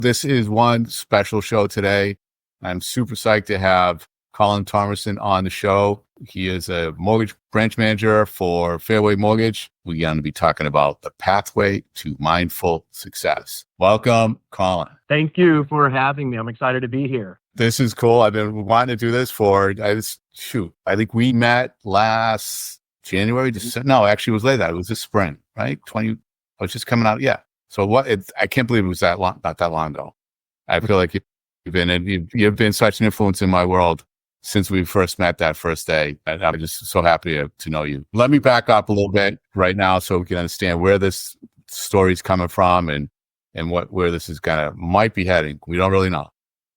This is one special show today. I'm super psyched to have Colin Tommerson on the show. He is a mortgage branch manager for Fairway Mortgage. We're going to be talking about the pathway to mindful success. Welcome, Colin. Thank you for having me. I'm excited to be here. This is cool. I've been wanting to do this I think we met last January. No, actually it was later that. It was this spring, right? I was just coming out. Yeah. So I can't believe it was that long, not that long ago. I feel like you've been such an influence in my world since we first met that first day. And I'm just so happy to know you. Let me back up a little bit right now so we can understand where this story's coming from and where this is might be heading. We don't really know.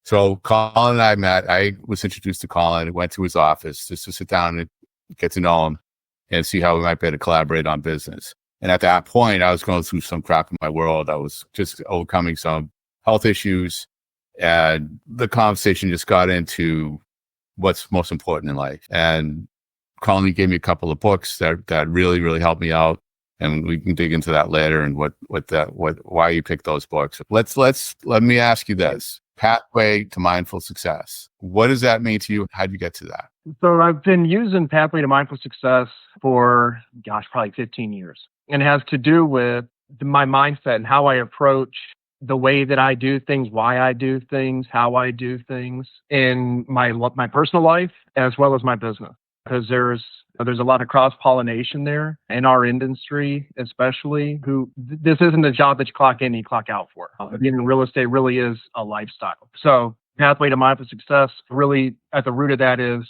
So Colin and I met. I was introduced to Colin and went to his office just to sit down and get to know him and see how we might be able to collaborate on business. And at that point, I was going through some crap in my world. I was just overcoming some health issues, and the conversation just got into what's most important in life. And Colin gave me a couple of books that really, really helped me out. And we can dig into that later and why you picked those books. Let me ask you this: Pathway to Mindful Success. What does that mean to you? How did you get to that? So I've been using Pathway to Mindful Success for, probably 15 years. And it has to do with my mindset and how I approach the way that I do things, why I do things, how I do things in my personal life as well as my business. Because there's a lot of cross-pollination there in our industry, especially. This isn't a job that you clock in and you clock out for. Being in real estate really is a lifestyle. So Pathway to Mindful Success, really at the root of that is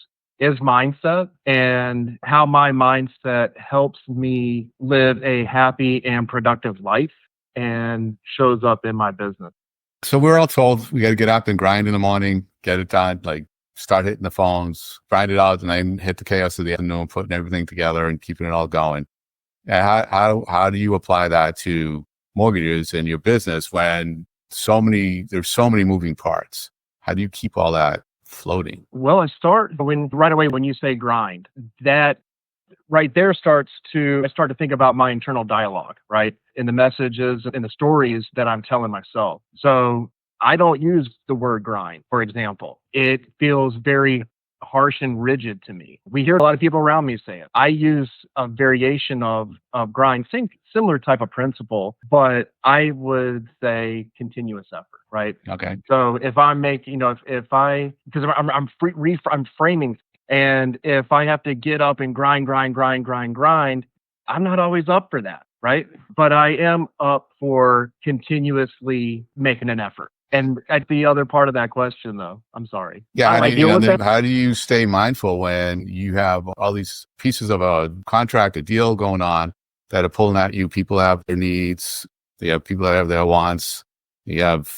mindset, and how my mindset helps me live a happy and productive life and shows up in my business. So we're all told we got to get up and grind in the morning, get it done, like start hitting the phones, grind it out, and then hit the chaos of the afternoon, putting everything together and keeping it all going. And how do you apply that to mortgages in your business when there's so many moving parts? How do you keep all that floating? Well, I start right away when you say grind. That right there I start to think about my internal dialogue, right? In the messages and the stories that I'm telling myself. So I don't use the word grind, for example. It feels very harsh and rigid to me. We hear a lot of people around me say it. I use a variation of grind, similar type of principle, but I would say continuous effort, right? Okay. So if I'm making, because I'm framing, and if I have to get up and grind, I'm not always up for that, right? But I am up for continuously making an effort. And at the other part of that question, though, I'm sorry. Yeah, how do you stay mindful when you have all these pieces of a contract, a deal going on that are pulling at you? People have their needs. You have people that have their wants. You have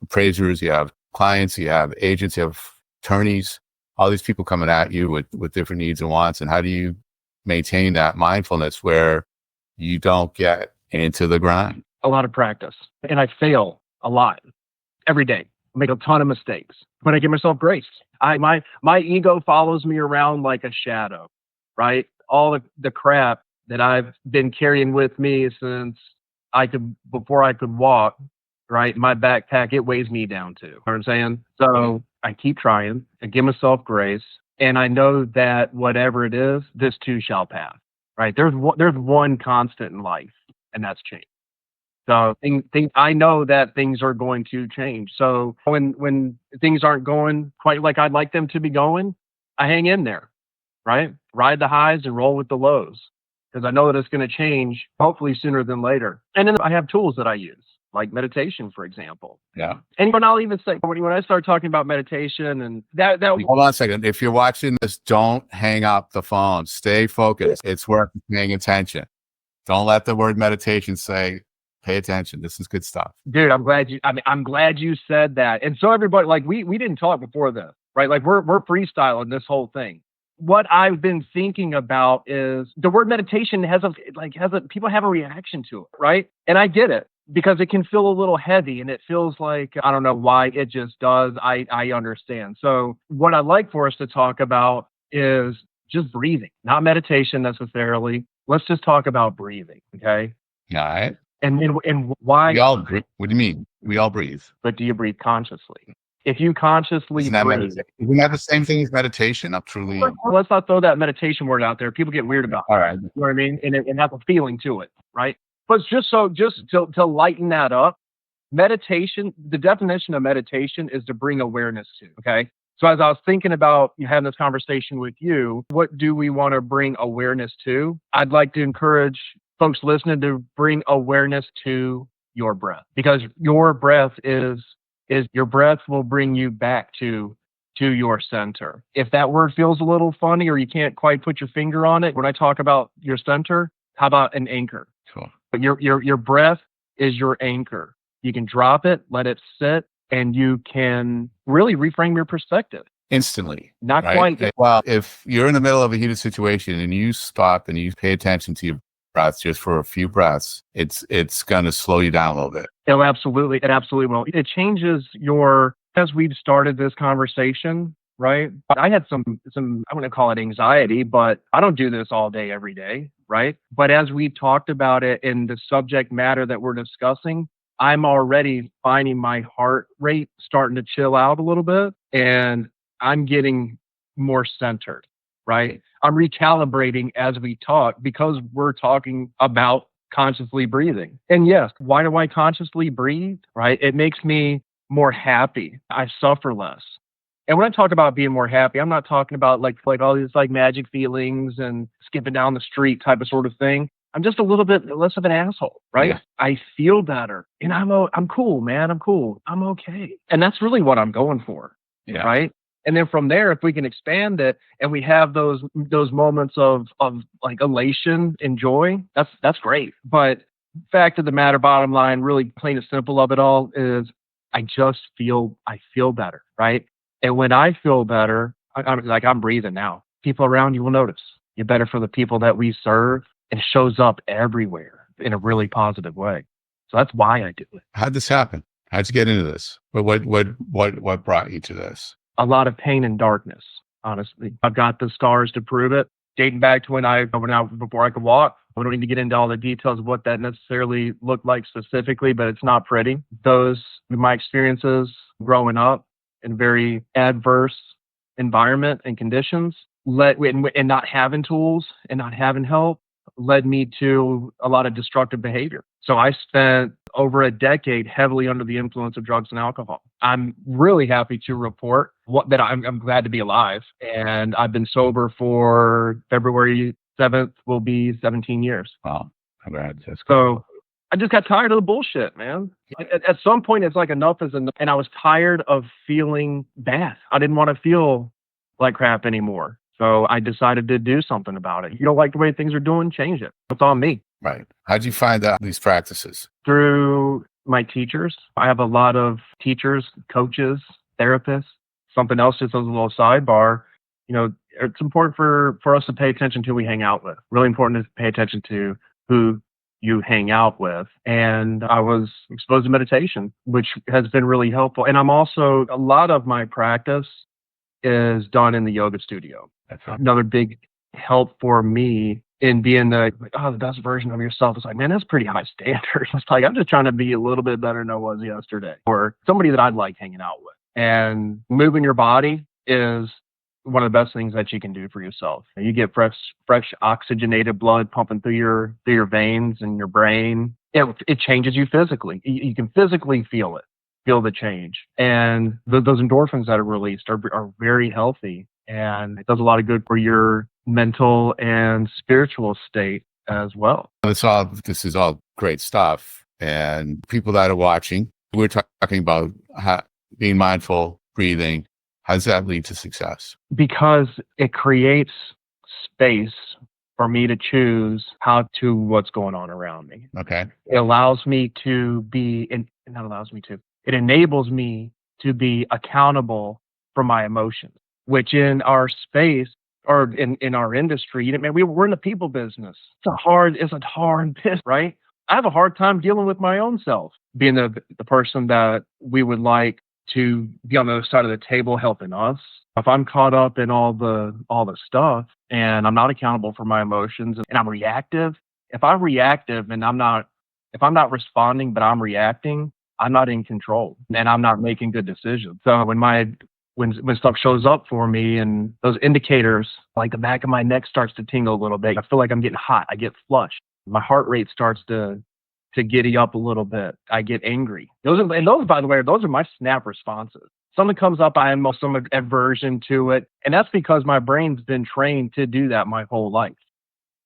appraisers. You have clients. You have agents. You have attorneys. All these people coming at you with different needs and wants. And how do you maintain that mindfulness where you don't get into the grind? A lot of practice. And I fail a lot. Every day, I make a ton of mistakes, but I give myself grace. My ego follows me around like a shadow, right? All the crap that I've been carrying with me since before I could walk, right? My backpack, it weighs me down too. You know what I'm saying? So I keep trying. I give myself grace, and I know that whatever it is, this too shall pass, right? There's one constant in life, and that's change. So I know that things are going to change. So when things aren't going quite like I'd like them to be going, I hang in there, right? Ride the highs and roll with the lows, because I know that it's going to change, hopefully sooner than later. And then I have tools that I use, like meditation, for example. Yeah. And I'll even say, when I start talking about meditation and that hold on a second. If you're watching this, don't hang up the phone. Stay focused. It's worth paying attention. Don't let the word meditation say, pay attention. This is good stuff. Dude, I'm glad you said that. And so everybody, like we didn't talk before this, right? Like we're freestyling this whole thing. What I've been thinking about is the word meditation people have a reaction to it, right? And I get it, because it can feel a little heavy and it feels like, I don't know why it just does. I understand. So what I'd like for us to talk about is just breathing, not meditation necessarily. Let's just talk about breathing. Okay. All right. And why? We all breathe. What do you mean? We all breathe. But do you breathe consciously? If you consciously Isn't that breathe, isn't that the same thing as meditation? I'm truly. let's not throw that meditation word out there. People get weird about it. All right. You know what I mean? And have a feeling to it, right? But just to lighten that up, meditation, the definition of meditation is to bring awareness to, okay? So as I was thinking about having this conversation with you, what do we want to bring awareness to? I'd like to encourage folks listening to bring awareness to your breath, because your breath is your breath will bring you back to your center. If that word feels a little funny or you can't quite put your finger on it, when I talk about your center, how about an anchor? Sure. But your breath is your anchor. You can drop it, let it sit, and you can really reframe your perspective. Instantly. Not right? quite. Well, if you're in the middle of a heated situation and you stop and you pay attention to your breath just for a few breaths, it's going to slow you down a little bit. Oh, absolutely. It absolutely will. It changes as we've started this conversation, right? I had some, I wouldn't call it anxiety, but I don't do this all day, every day, right? But as we've talked about it in the subject matter that we're discussing, I'm already finding my heart rate starting to chill out a little bit, and I'm getting more centered, right? I'm recalibrating as we talk because we're talking about consciously breathing. And yes, why do I consciously breathe, right? It makes me more happy. I suffer less. And when I talk about being more happy, I'm not talking about like all these like magic feelings and skipping down the street type of sort of thing. I'm just a little bit less of an asshole, right? Yeah. I feel better, and I'm cool, man. I'm cool. I'm okay. And that's really what I'm going for, Yeah. right? And then from there, if we can expand it and we have those moments of like elation and joy, that's great. But fact of the matter, bottom line, really plain and simple of it all is I feel better, right? And when I feel better, I'm breathing now. People around you will notice. You're better for the people that we serve, and it shows up everywhere in a really positive way. So that's why I do it. How'd this happen? How'd you get into this? What brought you to this? A lot of pain and darkness, honestly. I've got the scars to prove it, dating back to when I went out before I could walk. We don't need to get into all the details of what that necessarily looked like specifically, but it's not pretty. Those, my experiences growing up in very adverse environment and conditions, and not having tools and not having help, led me to a lot of destructive behavior. So I spent over a decade heavily under the influence of drugs and alcohol. I'm really happy to report that I'm glad to be alive. And I've been sober for February 7th will be 17 years. Wow. Congrats. That's So I just got tired of the bullshit, man. At some point, it's like enough is enough. And I was tired of feeling bad. I didn't want to feel like crap anymore. So I decided to do something about it. You don't like the way things are doing, change it. It's on me. right. How'd you find out these practices? Through my teachers. I have a lot of teachers, coaches, therapists. Something else, just as a little sidebar, it's important for us to pay attention to who we hang out with. Really important to pay attention to who you hang out with. And I was exposed to meditation, which has been really helpful. And I'm also, a lot of my practice is done in the yoga studio. That's right. Another big help for me in being the best version of yourself. It's like, man, that's pretty high standards. It's like, I'm just trying to be a little bit better than I was yesterday, or somebody that I'd like hanging out with. And moving your body is one of the best things that you can do for yourself. You get fresh oxygenated blood pumping through your veins and your brain. It changes you physically. You can physically feel the change. And those endorphins that are released are very healthy. And it does a lot of good for your mental and spiritual state as well. This is all great stuff. And people that are watching, we're talking about being mindful, breathing. How does that lead to success? Because it creates space for me to choose what's going on around me. Okay. It allows me to be, and not allows me to, it enables me to be accountable for my emotions, which in our space or in our industry, man, we're in the people business. It's a hard business, right? I have a hard time dealing with my own self, being the person that we would like to be on the other side of the table helping us. If I'm caught up in all the stuff and I'm not accountable for my emotions and I'm reactive, if I'm reactive and I'm not If I'm not responding, but I'm reacting, I'm not in control and I'm not making good decisions. So when stuff shows up for me and those indicators, like the back of my neck starts to tingle a little bit, I feel like I'm getting hot. I get flushed. My heart rate starts to giddy up a little bit. I get angry. Those, by the way, those are my snap responses. Something comes up, I am some aversion to it. And that's because my brain's been trained to do that my whole life,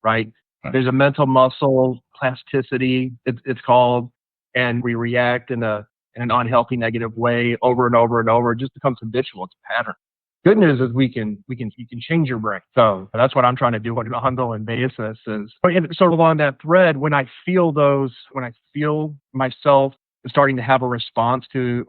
right? There's a mental muscle plasticity, it's called, and we react in an unhealthy, negative way over and over and over. It just becomes habitual. It's a pattern. Good news is you can change your brain. So that's what I'm trying to do on an ongoing basis. Is sort of along that thread. When I feel myself starting to have a response to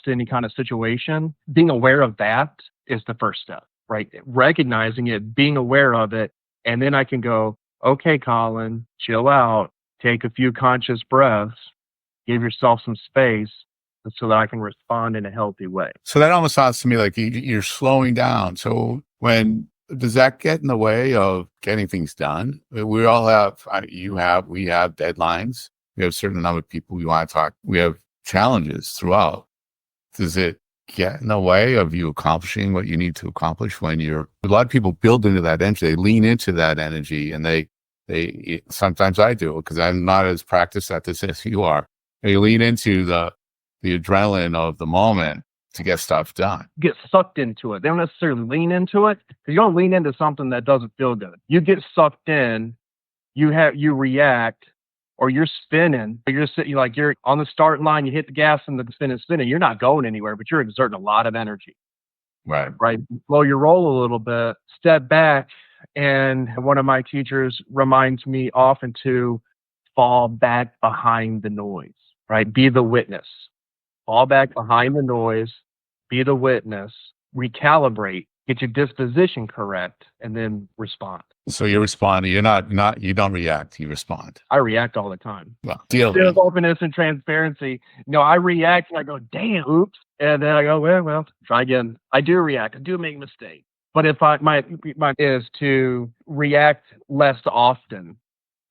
any kind of situation, being aware of that is the first step, right? Recognizing it, being aware of it, and then I can go, okay, Colin, chill out, take a few conscious breaths, give yourself some space so that I can respond in a healthy way. So that almost sounds to me like you're slowing down. So does that get in the way of getting things done? We all have, we have deadlines. We have a certain number of people we want to talk. We have challenges throughout. Does it get in the way of you accomplishing what you need to accomplish a lot of people build into that energy. They lean into that energy, and they sometimes I do, because I'm not as practiced at this as you are. They lean into the adrenaline of the moment to get stuff done. Get sucked into it. They don't necessarily lean into it, because you don't lean into something that doesn't feel good. You get sucked in, you react, or you're spinning. You're sitting like you're on the start line, you hit the gas and the spin is spinning. You're not going anywhere, but you're exerting a lot of energy. Right. Slow your roll a little bit, step back. And one of my teachers reminds me often to fall back behind the noise, right? Be the witness. Fall back behind the noise, be the witness, recalibrate, get your disposition correct, and then respond. So you're responding. You don't react, you respond. I react all the time. Well, deal with There's openness and transparency. I react and I go, damn, oops. And then I go, well, try again. I do react. I do make mistakes. But if my is to react less often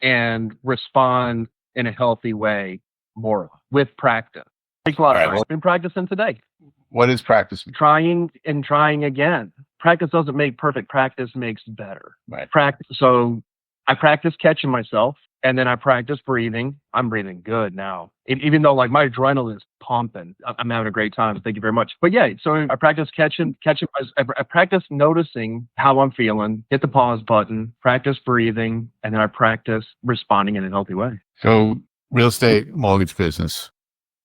and respond in a healthy way more with practice. Takes a lot of practice. I've been practicing today. What is practice? Trying and trying again. Practice doesn't make perfect. Practice makes better. Right. So I practice catching myself, and then I practice breathing. I'm breathing good now. Even though like my adrenaline is pumping, I'm having a great time. Thank you very much. But yeah, so I practice catching. I practice noticing how I'm feeling. Hit the pause button. Practice breathing, and then I practice responding in a healthy way. So real estate, mortgage business.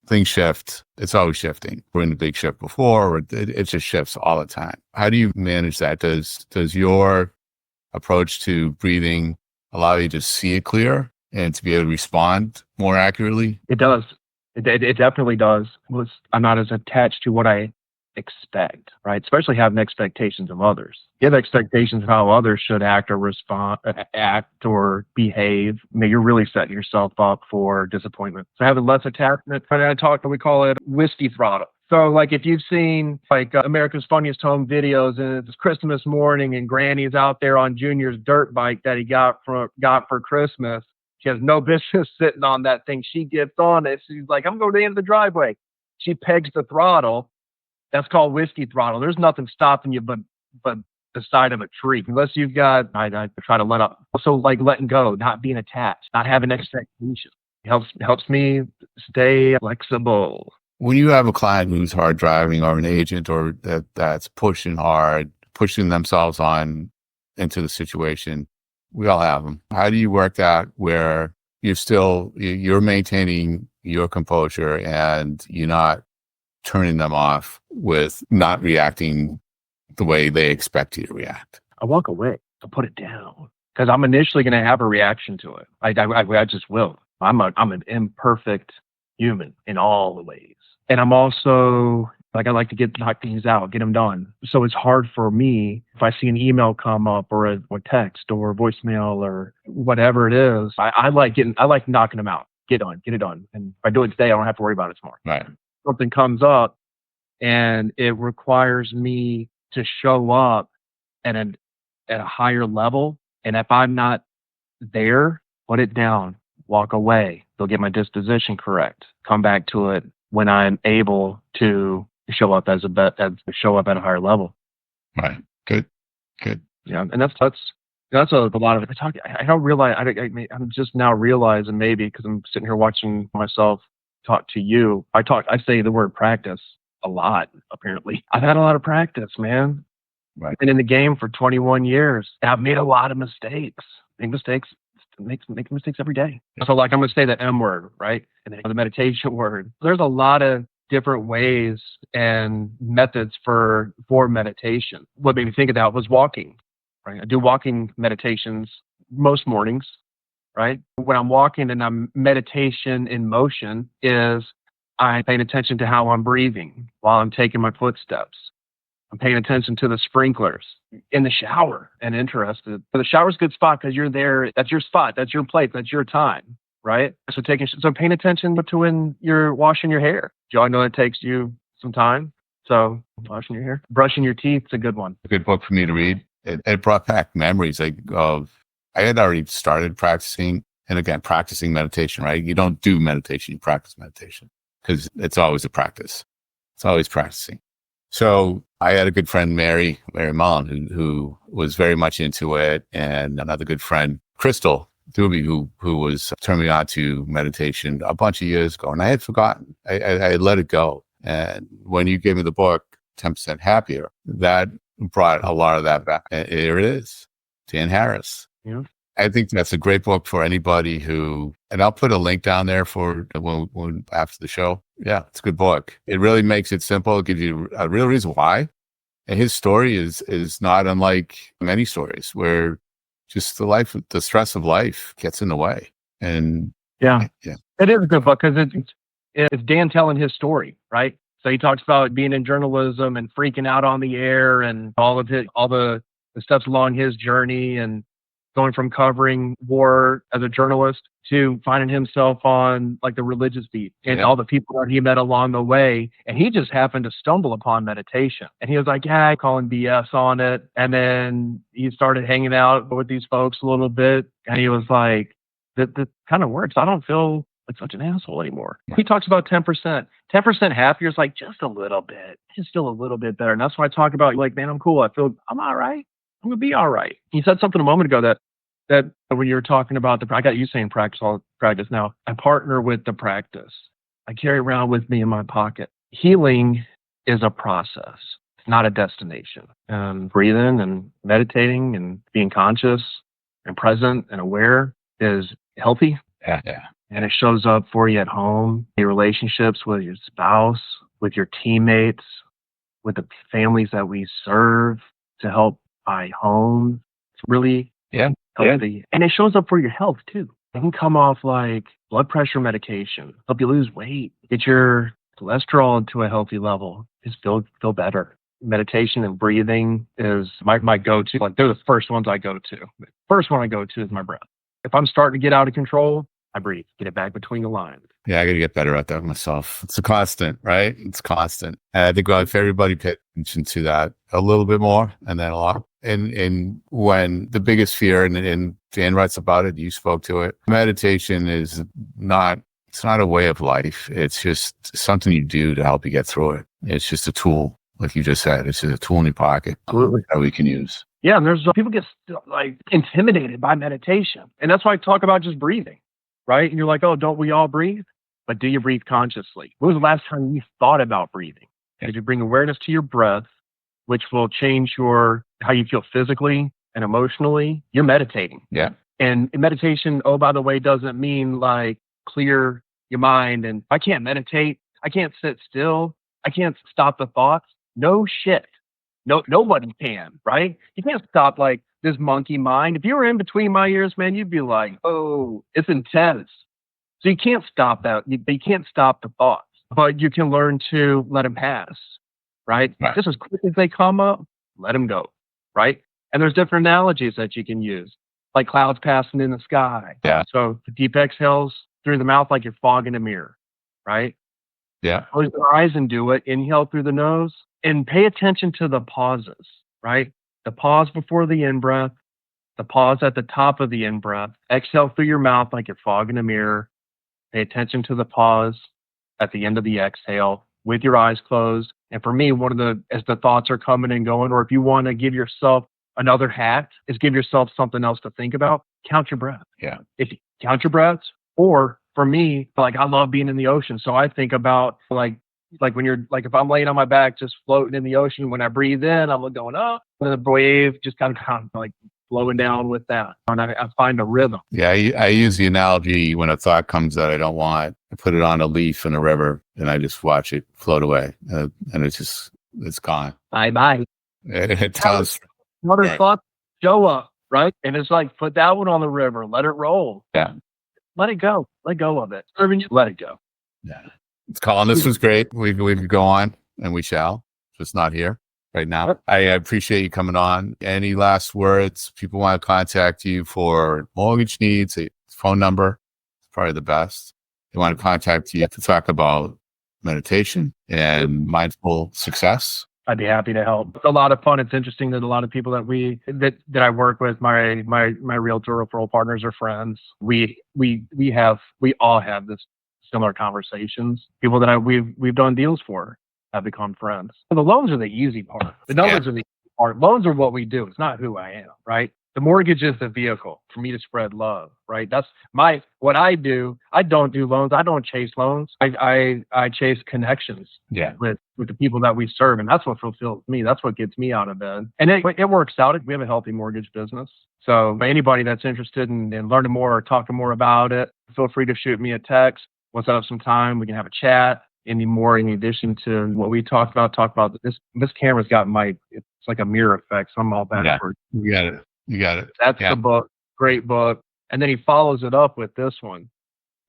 Things shift. It's always shifting. We're in a big shift before, or it just shifts all the time. How do you manage that? Does your approach to breathing allow you to see it clear and to be able to respond more accurately? It does. It definitely does. I'm not as attached to what I expect, right? Especially having expectations of others. You have expectations of how others should act or behave. You're really setting yourself up for disappointment. So having less attachment, we call it whiskey throttle. So like if you've seen like America's Funniest Home Videos, and it's Christmas morning and Granny's out there on Junior's dirt bike that he got for Christmas. She has no business sitting on that thing. She gets on it. She's like, I'm going to the end of the driveway. She pegs the throttle. That's called whiskey throttle. There's nothing stopping you but the side of a tree. Unless you've got, I try to let up. Also like letting go, not being attached, not having expectations. It helps me stay flexible. When you have a client who's hard driving, or an agent or that's pushing hard, pushing themselves on into the situation, we all have them. How do you work that where you're maintaining your composure and you're not turning them off with not reacting the way they expect you to react? I walk away. I put it down because I'm initially going to have a reaction to it. I just will. I'm an imperfect human in all the ways, and I'm also like I like to knock things out, get them done. So it's hard for me if I see an email come up or a text or a voicemail or whatever it is. I like knocking them out. Get it done. And if I do it today, I don't have to worry about it tomorrow. Right. Something comes up and it requires me to show up at a higher level. And if I'm not there, put it down. walk away, go get my disposition correct, come back to it when I'm able to show up at a higher level. Right. Good. Yeah, and that's a lot of it. I don't realize. I'm just now realizing, maybe because I'm sitting here watching myself talk to you. I say the word practice a lot. Apparently, I've had a lot of practice, man. Right. Been in the game for 21 years. And I've made a lot of mistakes. Make mistakes every day. So, like, I'm going to say the M word, right? And then the meditation word. There's a lot of different ways and methods for meditation. What made me think of that was walking, right? I do walking meditations most mornings, right? When I'm walking and I'm meditation in motion is I'm paying attention to how I'm breathing while I'm taking my footsteps. I'm paying attention to the sprinklers in the shower and interested. The shower's a good spot because you're there. That's your spot. That's your place. That's your time, right? So paying attention to when you're washing your hair. Joe, I know it takes you some time. So washing your hair, brushing your teeth is a good one. A good book for me to read. It brought back memories of I had already started practicing, and again, practicing meditation, right? You don't do meditation, you practice meditation because it's always a practice. It's always practicing. So I had a good friend, Mary Mullen, who was very much into it, and another good friend, Crystal Thuby, who was turning me on to meditation a bunch of years ago, and I had forgotten. I had let it go. And when you gave me the book, 10% Happier, that brought a lot of that back. And here it is, Dan Harris. Yeah. I think that's a great book for anybody who, and I'll put a link down there for when after the show. Yeah, it's a good book. It really makes it simple. It gives you a real reason why. And his story is not unlike many stories where just the stress of life gets in the way. And yeah. It is a good book because it's Dan telling his story, right? So he talks about being in journalism and freaking out on the air and all the steps along his journey, and going from covering war as a journalist to finding himself on like the religious beat and all the people that he met along the way. And he just happened to stumble upon meditation. And he was like, yeah, calling BS on it. And then he started hanging out with these folks a little bit. And he was like, that kind of works. I don't feel like such an asshole anymore. He talks about 10%. 10% happier is like just a little bit. It's still a little bit better. And that's why I talk about, like, man, I'm cool. I'm all right. I'm going to be all right. He said something a moment ago that when you were talking about I got you saying practice now. I partner with the practice. I carry around with me in my pocket. Healing is a process. It's not a destination. Breathing and meditating and being conscious and present and aware is healthy. Yeah. And it shows up for you at home, your relationships with your spouse, with your teammates, with the families that we serve to help buy homes. It's really healthy. And it shows up for your health too. It can come off like blood pressure medication, help you lose weight, get your cholesterol to a healthy level, just feel better. Meditation and breathing is my go-to. Like, they're the first ones I go to. The first one I go to is my breath. If I'm starting to get out of control, I breathe, get it back between the lines. Yeah, I got to get better at that myself. It's a constant, right? It's constant. And I think if everybody paid attention to that a little bit more, and then a lot. And when the biggest fear, and Dan writes about it, you spoke to it, meditation is it's not a way of life. It's just something you do to help you get through it. It's just a tool, like you just said. It's just a tool in your pocket that we can use. Yeah, and there's people get like intimidated by meditation. And that's why I talk about just breathing, right? And you're like, oh, don't we all breathe? But do you breathe consciously? When was the last time you thought about breathing? Did you bring awareness to your breath, which will change how you feel physically and emotionally? You're meditating. Yeah. And meditation, oh, by the way, doesn't mean like clear your mind. And I can't meditate. I can't sit still. I can't stop the thoughts. No shit. No, nobody can, right? You can't stop like this monkey mind. If you were in between my ears, man, you'd be like, oh, it's intense. So you can't stop that. You can't stop the thoughts, but you can learn to let them pass, right? Just as quick as they come up, let them go, right? And there's different analogies that you can use, like clouds passing in the sky. Yeah. So the deep exhales through the mouth like you're fogging a mirror, right? Yeah. Close your eyes and do it. Inhale through the nose and pay attention to the pauses, right? The pause before the in-breath, The pause at the top of the in-breath. Exhale through your mouth like you're fogging a mirror. Pay attention to the pause at the end of the exhale with your eyes closed. And for me, as the thoughts are coming and going, or if you want to give yourself another hack, is give yourself something else to think about. Count your breath. Yeah. If you count your breaths, or for me, like I love being in the ocean. So I think about like when you're like, if I'm laying on my back, just floating in the ocean, when I breathe in, I'm going up, and the wave just kind of like flowing down with that. And I find a rhythm. Yeah. I use the analogy when a thought comes that I don't want, I put it on a leaf in a river and I just watch it float away. And it's gone. Bye. It sounds Other right. thoughts show up, right? And it's like, put that one on the river, let it roll. Yeah. Let it go. Let go of it. Let it go. Yeah. It's Colin. This was great. We could go on and we shall. Just not here right now. I appreciate you coming on. Any last words? People want to contact you for mortgage needs, a phone number. It's probably the best. They want to contact you to talk about meditation and mindful success. I'd be happy to help. It's a lot of fun. It's interesting that a lot of people that I work with, my realtor referral partners are friends. We all have this similar conversations. People that we've done deals for have become friends. The loans are the easy part. The numbers are the easy part. Loans are what we do. It's not who I am, right? The mortgage is the vehicle for me to spread love, right? That's what I do. I don't do loans. I don't chase loans. I chase connections with the people that we serve. And that's what fulfills me. That's what gets me out of bed. And it works out. We have a healthy mortgage business. So anybody that's interested in learning more or talking more about it, feel free to shoot me a text. We'll set up some time. We can have a chat. Any more in addition to what we talk about this camera's got it's like a mirror effect. So I'm all backward. Yeah. You got it. That's the book. Great book. And then he follows it up with this one.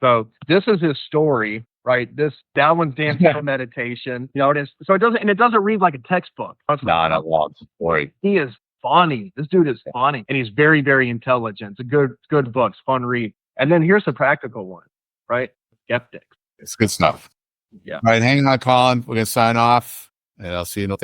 So this is his story, right? That one's dancing meditation. You know, it doesn't read like a textbook. No, not long story. He is funny. This dude is funny. And he's very, very intelligent. It's a good book. It's fun read. And then here's a practical one, right? Skeptics. It's good stuff. Yeah. All right, hang on, Colin. We're gonna sign off and I'll see you. Thanks.